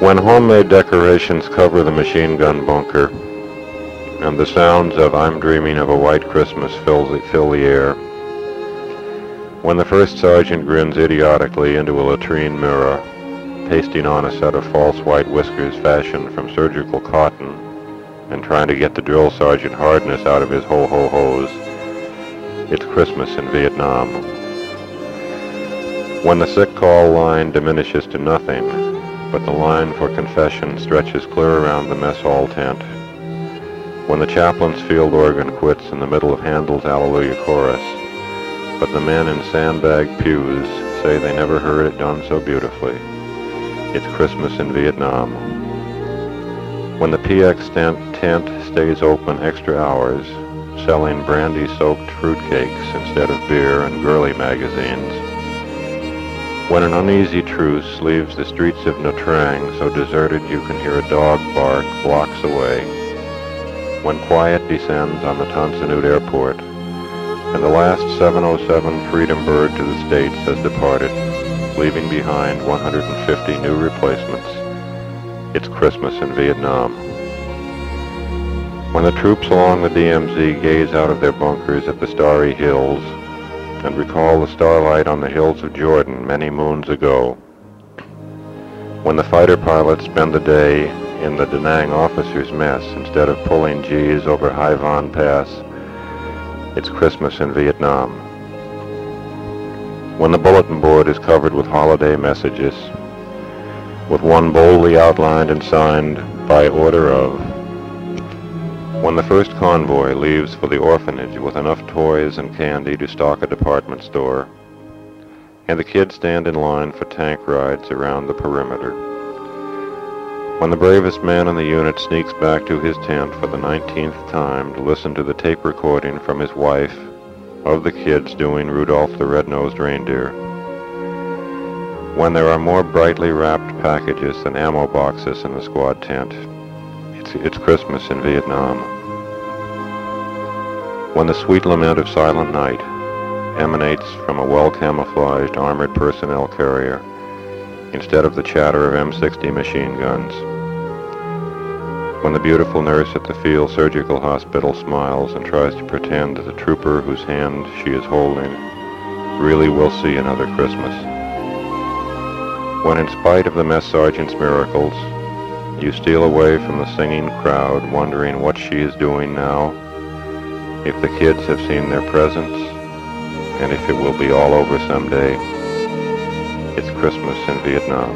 When homemade decorations cover the machine gun bunker, and the sounds of "I'm Dreaming of a White Christmas" fill the air, when the first sergeant grins idiotically into a latrine mirror, pasting on a set of false white whiskers fashioned from surgical cotton, and trying to get the drill sergeant hardness out of his ho-ho-hos, it's Christmas in Vietnam. When the sick call line diminishes to nothing, but the line for confession stretches clear around the mess hall tent, when the chaplain's field organ quits in the middle of Handel's Hallelujah Chorus, but the men in sandbag pews say they never heard it done so beautifully, it's Christmas in Vietnam. When the PX tent stays open extra hours, selling brandy-soaked fruitcakes instead of beer and girly magazines, when an uneasy truce leaves the streets of Nha Trang so deserted you can hear a dog bark blocks away, when quiet descends on the Tan Son Nhut airport, and the last 707 Freedom bird to the States has departed, leaving behind 150 new replacements, it's Christmas in Vietnam. When the troops along the DMZ gaze out of their bunkers at the starry hills, and recall the starlight on the hills of Jordan many moons ago, when the fighter pilots spend the day in the Da Nang officers' mess instead of pulling G's over Hai Van Pass, it's Christmas in Vietnam. When the bulletin board is covered with holiday messages, with one boldly outlined and signed "by order of," when the first convoy leaves for the orphanage with enough toys and candy to stock a department store, and the kids stand in line for tank rides around the perimeter, when the bravest man in the unit sneaks back to his tent for the 19th time to listen to the tape recording from his wife of the kids doing Rudolph the Red-Nosed Reindeer, when there are more brightly wrapped packages than ammo boxes in the squad tent, it's Christmas in Vietnam. When the sweet lament of Silent Night emanates from a well-camouflaged armored personnel carrier instead of the chatter of M60 machine guns. When the beautiful nurse at the field surgical hospital smiles and tries to pretend that the trooper whose hand she is holding really will see another Christmas. When in spite of the mess sergeant's miracles, you steal away from the singing crowd wondering what she is doing now, if the kids have seen their presents, and if it will be all over someday, it's Christmas in Vietnam.